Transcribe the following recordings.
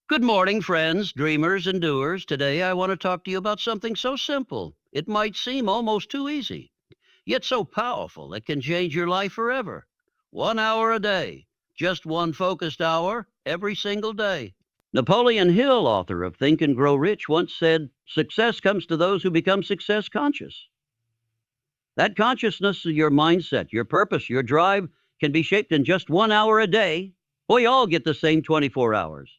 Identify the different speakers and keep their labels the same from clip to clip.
Speaker 1: Good morning, friends, dreamers, and doers. Today I want to talk to you about something so simple. It might seem almost too easy, yet so powerful it can change your life forever. 1 hour a day, just one focused hour every single day. Napoleon Hill, author of Think and Grow Rich, once said, "Success comes to those who become success conscious." That consciousness of your mindset, your purpose, your drive can be shaped in just 1 hour a day. We all get the same 24 hours.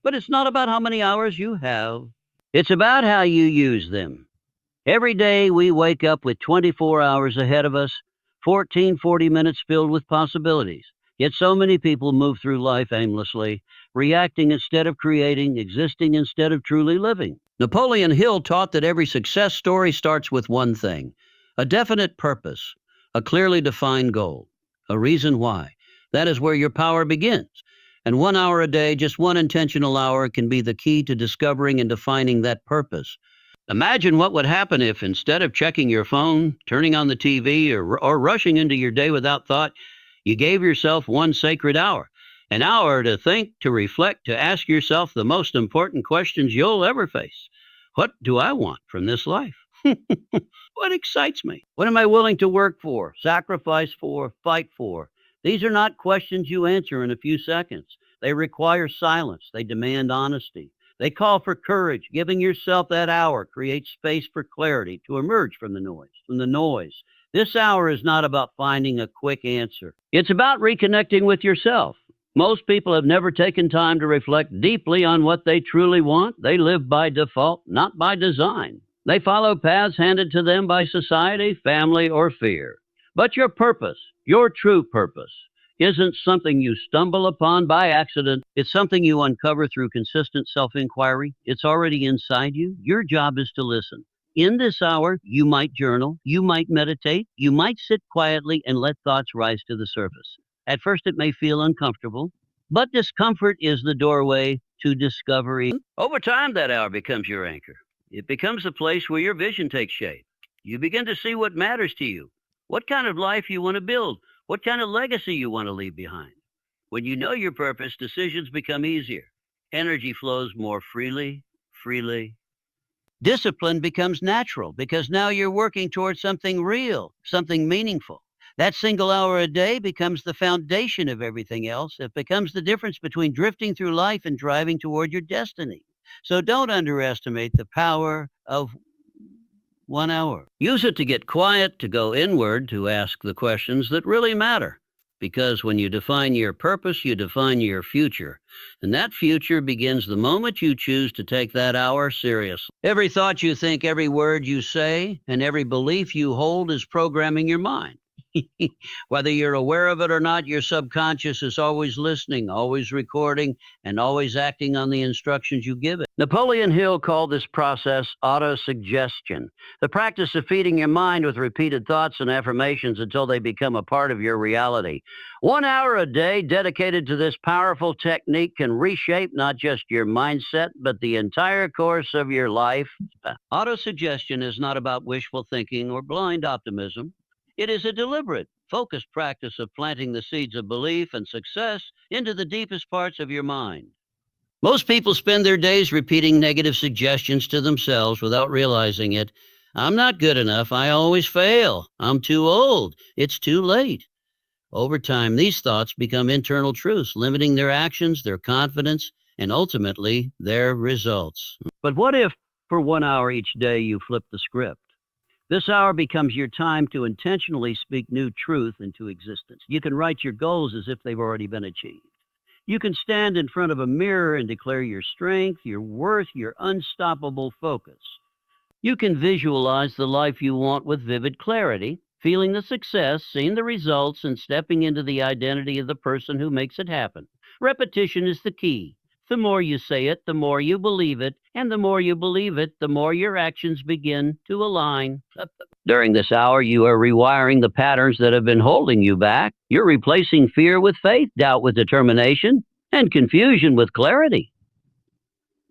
Speaker 1: But it's not about how many hours you have. It's about how you use them. Every day we wake up with 24 hours ahead of us, 40 minutes filled with possibilities. Yet so many people move through life aimlessly, reacting instead of creating, existing instead of truly living. Napoleon Hill taught that every success story starts with one thing: a definite purpose, a clearly defined goal, a reason why. That is where your power begins. And 1 hour a day, just one intentional hour, can be the key to discovering and defining that purpose. Imagine what would happen if, instead of checking your phone, turning on the TV, or rushing into your day without thought, you gave yourself one sacred hour. An hour to think, to reflect, to ask yourself the most important questions you'll ever face. What do I want from this life? What excites me? What am I willing to work for, sacrifice for, fight for? These are not questions you answer in a few seconds. They require silence. They demand honesty. They call for courage. Giving yourself that hour creates space for clarity to emerge from the noise. This hour is not about finding a quick answer. It's about reconnecting with yourself. Most people have never taken time to reflect deeply on what they truly want. They live by default, not by design. They follow paths handed to them by society, family, or fear. But your purpose, your true purpose, isn't something you stumble upon by accident. It's something you uncover through consistent self-inquiry. It's already inside you. Your job is to listen. In this hour, you might journal, you might meditate, you might sit quietly and let thoughts rise to the surface. At first, it may feel uncomfortable, but discomfort is the doorway to discovery. Over time, that hour becomes your anchor. It becomes a place where your vision takes shape. You begin to see what matters to you, what kind of life you want to build, what kind of legacy you want to leave behind. When you know your purpose, decisions become easier. Energy flows more freely. Discipline becomes natural because now you're working towards something real, something meaningful. That single hour a day becomes the foundation of everything else. It becomes the difference between drifting through life and driving toward your destiny. So don't underestimate the power of 1 hour. Use it to get quiet, to go inward, to ask the questions that really matter. Because when you define your purpose, you define your future. And that future begins the moment you choose to take that hour seriously. Every thought you think, every word you say, and every belief you hold is programming your mind. Whether you're aware of it or not, your subconscious is always listening, always recording, and always acting on the instructions you give it. Napoleon Hill called this process autosuggestion, the practice of feeding your mind with repeated thoughts and affirmations until they become a part of your reality. 1 hour a day dedicated to this powerful technique can reshape not just your mindset, but the entire course of your life. Autosuggestion is not about wishful thinking or blind optimism. It is a deliberate, focused practice of planting the seeds of belief and success into the deepest parts of your mind. Most people spend their days repeating negative suggestions to themselves without realizing it. I'm not good enough. I always fail. I'm too old. It's too late. Over time, these thoughts become internal truths, limiting their actions, their confidence, and ultimately their results. But what if, for 1 hour each day, you flip the script? This hour becomes your time to intentionally speak new truth into existence. You can write your goals as if they've already been achieved. You can stand in front of a mirror and declare your strength, your worth, your unstoppable focus. You can visualize the life you want with vivid clarity, feeling the success, seeing the results, and stepping into the identity of the person who makes it happen. Repetition is the key. The more you say it, the more you believe it, and the more you believe it, the more your actions begin to align. During this hour, you are rewiring the patterns that have been holding you back. You're replacing fear with faith, doubt with determination, and confusion with clarity.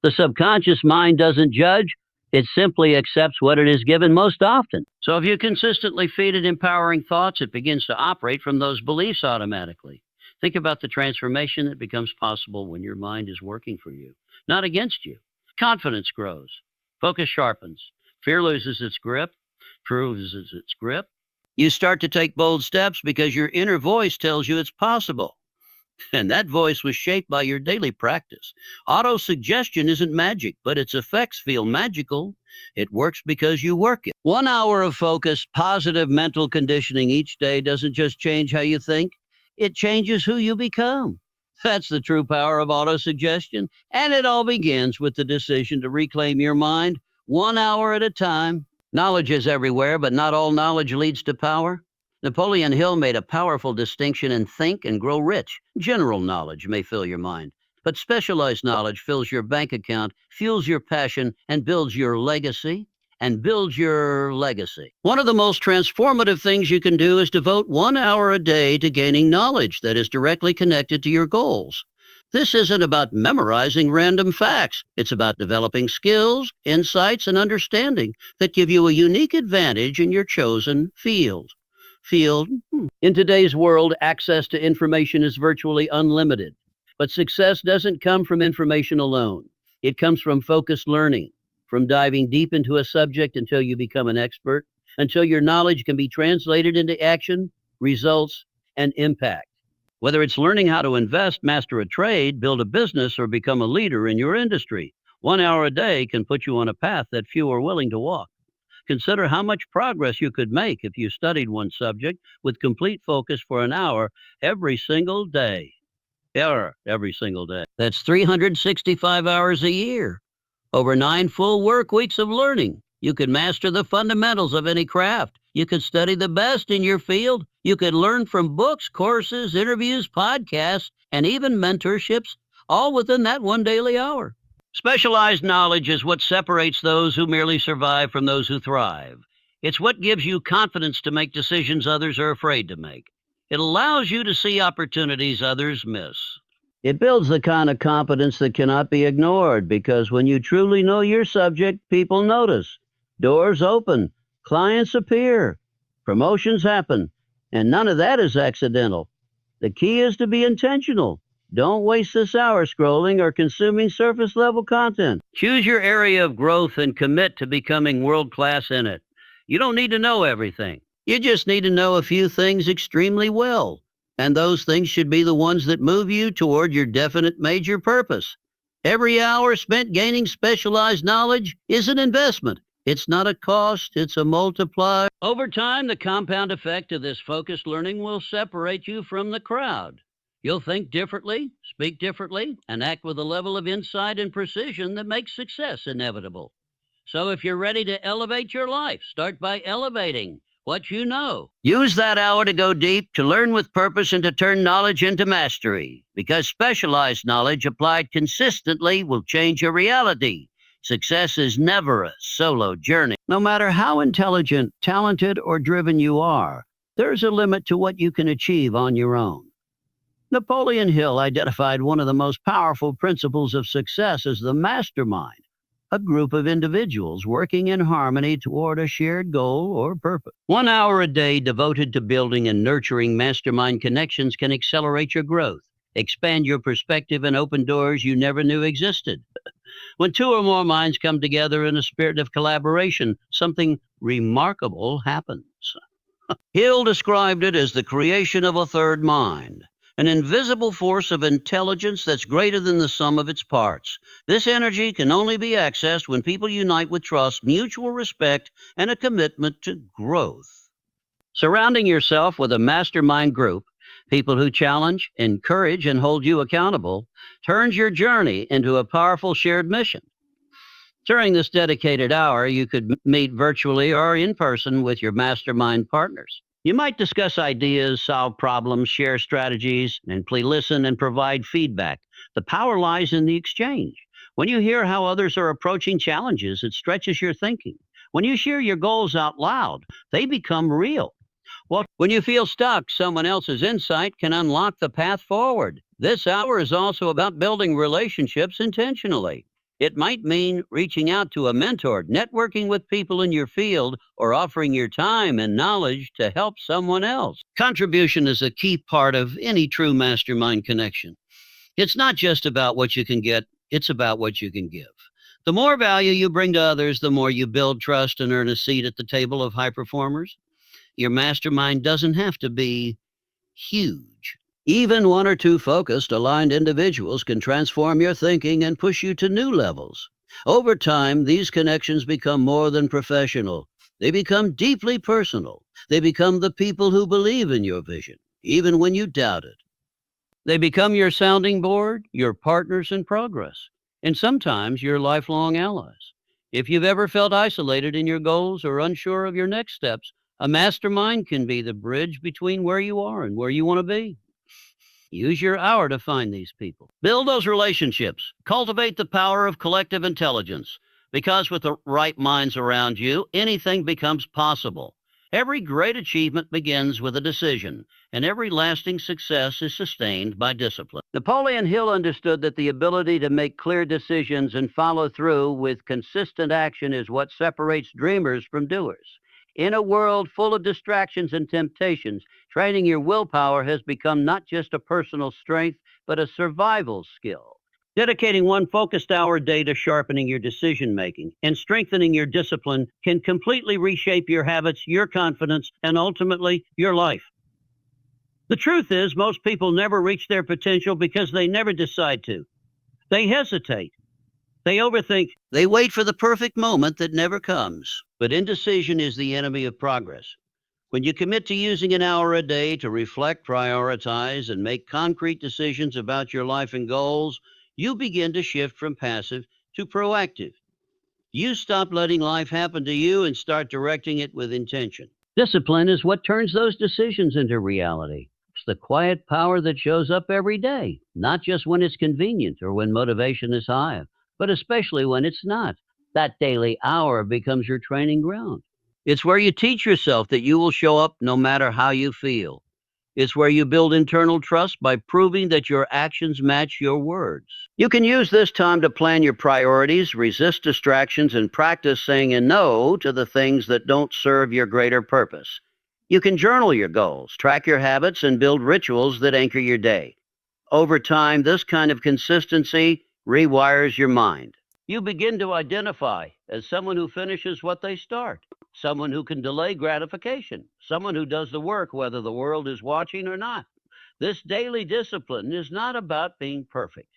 Speaker 1: The subconscious mind doesn't judge. It simply accepts what it is given most often. So if you consistently feed it empowering thoughts, it begins to operate from those beliefs automatically. Think about the transformation that becomes possible when your mind is working for you, not against you. Confidence grows, focus sharpens, fear loses its grip, proves its grip. You start to take bold steps because your inner voice tells you it's possible. And that voice was shaped by your daily practice. Auto-suggestion isn't magic, but its effects feel magical. It works because you work it. 1 hour of focused, positive mental conditioning each day doesn't just change how you think, it changes who you become. That's the true power of auto-suggestion. And it all begins with the decision to reclaim your mind 1 hour at a time. Knowledge is everywhere, but not all knowledge leads to power. Napoleon Hill made a powerful distinction in think and grow rich. General knowledge may fill your mind, but specialized knowledge fills your bank account, fuels your passion, and builds your legacy. One of the most transformative things you can do is devote 1 hour a day to gaining knowledge that is directly connected to your goals. This isn't about memorizing random facts. It's about developing skills, insights, and understanding that give you a unique advantage in your chosen field. In today's world, access to information is virtually unlimited. But success doesn't come from information alone. It comes from focused learning, from diving deep into a subject until you become an expert, until your knowledge can be translated into action, results, and impact. Whether it's learning how to invest, master a trade, build a business, or become a leader in your industry, 1 hour a day can put you on a path that few are willing to walk. Consider how much progress you could make if you studied one subject with complete focus for an hour every single day. Every single day. That's 365 hours a year. Over 9 full work weeks of learning. You could master the fundamentals of any craft. You could study the best in your field. You could learn from books, courses, interviews, podcasts, and even mentorships, all within that one daily hour. Specialized knowledge is what separates those who merely survive from those who thrive. It's what gives you confidence to make decisions others are afraid to make. It allows you to see opportunities others miss. It builds the kind of competence that cannot be ignored because when you truly know your subject, people notice. Doors open, clients appear, promotions happen, and none of that is accidental. The key is to be intentional. Don't waste this hour scrolling or consuming surface-level content. Choose your area of growth and commit to becoming world-class in it. You don't need to know everything. You just need to know a few things extremely well. And those things should be the ones that move you toward your definite major purpose. Every hour spent gaining specialized knowledge is an investment. It's not a cost, it's a multiplier. Over time, the compound effect of this focused learning will separate you from the crowd. You'll think differently, speak differently, and act with a level of insight and precision that makes success inevitable. So if you're ready to elevate your life, start by elevating what you know. Use that hour to go deep, to learn with purpose, and to turn knowledge into mastery. Because specialized knowledge applied consistently will change your reality. Success is never a solo journey. No matter how intelligent, talented, or driven you are, there's a limit to what you can achieve on your own. Napoleon Hill identified one of the most powerful principles of success as the mastermind, a group of individuals working in harmony toward a shared goal or purpose. 1 hour a day devoted to building and nurturing mastermind connections can accelerate your growth, expand your perspective, and open doors you never knew existed. When 2 or more minds come together in a spirit of collaboration, something remarkable happens. Hill described it as the creation of a third mind, an invisible force of intelligence that's greater than the sum of its parts. This energy can only be accessed when people unite with trust, mutual respect, and a commitment to growth. Surrounding yourself with a mastermind group, people who challenge, encourage, and hold you accountable, turns your journey into a powerful shared mission. During this dedicated hour, you could meet virtually or in person with your mastermind partners. You might discuss ideas, solve problems, share strategies, and listen and provide feedback. The power lies in the exchange. When you hear how others are approaching challenges, it stretches your thinking. When you share your goals out loud, they become real. When you feel stuck, someone else's insight can unlock the path forward. This hour is also about building relationships intentionally. It might mean reaching out to a mentor, networking with people in your field, or offering your time and knowledge to help someone else. Contribution is a key part of any true mastermind connection. It's not just about what you can get, it's about what you can give. The more value you bring to others, the more you build trust and earn a seat at the table of high performers. Your mastermind doesn't have to be huge. Even one or two focused, aligned individuals can transform your thinking and push you to new levels. Over time, these connections become more than professional. They become deeply personal. They become the people who believe in your vision, even when you doubt it. They become your sounding board, your partners in progress, and sometimes your lifelong allies. If you've ever felt isolated in your goals or unsure of your next steps, a mastermind can be the bridge between where you are and where you want to be. Use your hour to find these people. Build those relationships. Cultivate the power of collective intelligence. Because with the right minds around you, anything becomes possible. Every great achievement begins with a decision, and every lasting success is sustained by discipline. Napoleon Hill understood that the ability to make clear decisions and follow through with consistent action is what separates dreamers from doers. In a world full of distractions and temptations, training your willpower has become not just a personal strength, but a survival skill. Dedicating one focused hour a day to sharpening your decision making and strengthening your discipline can completely reshape your habits, your confidence, and ultimately your life. The truth is, most people never reach their potential because they never decide to. They hesitate. They overthink. They wait for the perfect moment that never comes. But indecision is the enemy of progress. When you commit to using an hour a day to reflect, prioritize, and make concrete decisions about your life and goals, you begin to shift from passive to proactive. You stop letting life happen to you and start directing it with intention. Discipline is what turns those decisions into reality. It's the quiet power that shows up every day, not just when it's convenient or when motivation is high, but especially when it's not. That daily hour becomes your training ground. It's where you teach yourself that you will show up no matter how you feel. It's where you build internal trust by proving that your actions match your words. You can use this time to plan your priorities, resist distractions, and practice saying a no to the things that don't serve your greater purpose. You can journal your goals, track your habits, and build rituals that anchor your day. Over time, this kind of consistency rewires your mind. You begin to identify as someone who finishes what they start, someone who can delay gratification, someone who does the work whether the world is watching or not. This daily discipline is not about being perfect.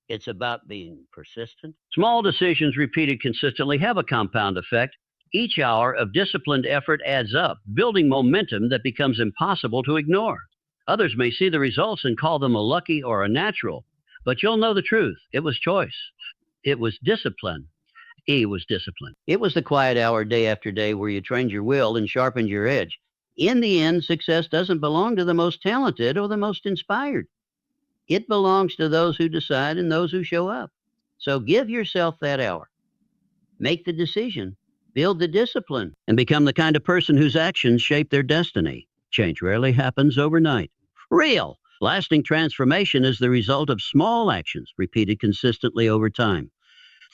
Speaker 1: It's about being persistent. Small decisions repeated consistently have a compound effect. Each hour of disciplined effort adds up, building momentum that becomes impossible to ignore. Others may see the results and call them a lucky or a natural, but you'll know the truth. It was choice. It was discipline. E was discipline. It was the quiet hour day after day where you trained your will and sharpened your edge. In the end, success doesn't belong to the most talented or the most inspired. It belongs to those who decide and those who show up. So give yourself that hour. Make the decision, build the discipline, and become the kind of person whose actions shape their destiny. Change rarely happens overnight. Real, lasting transformation is the result of small actions repeated consistently over time.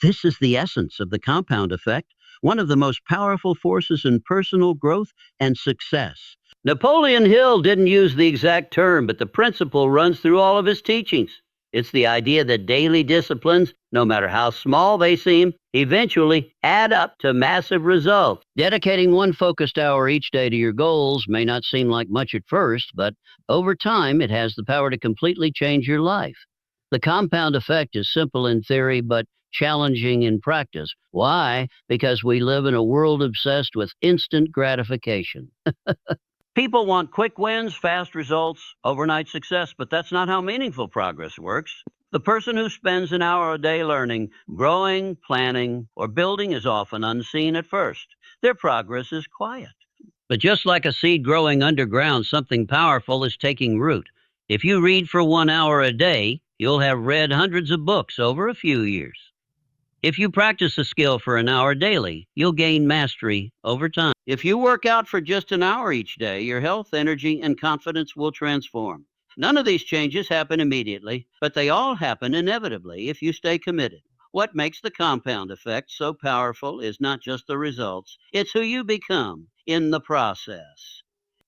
Speaker 1: This is the essence of the compound effect, one of the most powerful forces in personal growth and success. Napoleon Hill didn't use the exact term, but the principle runs through all of his teachings. It's the idea that daily disciplines, no matter how small they seem, eventually add up to massive results. Dedicating one focused hour each day to your goals may not seem like much at first, but over time it has the power to completely change your life. The compound effect is simple in theory, but challenging in practice. Why? Because we live in a world obsessed with instant gratification. People want quick wins, fast results, overnight success, but that's not how meaningful progress works. The person who spends an hour a day learning, growing, planning, or building is often unseen at first. Their progress is quiet. But just like a seed growing underground, something powerful is taking root. If you read for 1 hour a day, you'll have read hundreds of books over a few years. If you practice a skill for an hour daily, you'll gain mastery over time. If you work out for just an hour each day, your health, energy, and confidence will transform. None of these changes happen immediately, but they all happen inevitably if you stay committed. What makes the compound effect so powerful is not just the results, it's who you become in the process.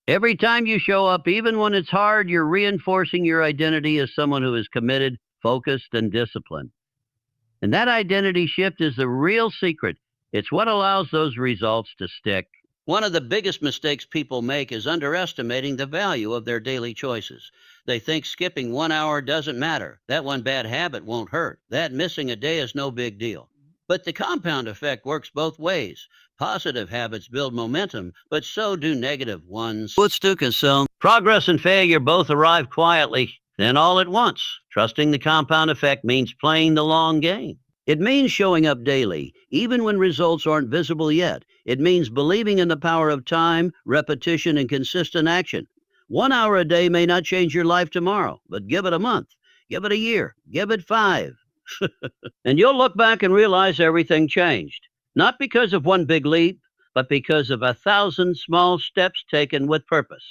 Speaker 1: Every time you show up, even when it's hard, you're reinforcing your identity as someone who is committed, focused, and disciplined. And that identity shift is the real secret. It's what allows those results to stick. One of the biggest mistakes people make is underestimating the value of their daily choices. They think skipping 1 hour doesn't matter. That one bad habit won't hurt. That missing a day is no big deal. But the compound effect works both ways. Positive habits build momentum, but so do negative ones. Progress and failure both arrive quietly, then all at once. Trusting the compound effect means playing the long game. It means showing up daily, even when results aren't visible yet. It means believing in the power of time, repetition, and consistent action. 1 hour a day may not change your life tomorrow, but give it a month, give it a year, give it 5. And you'll look back and realize everything changed. Not because of one big leap, but because of 1,000 small steps taken with purpose.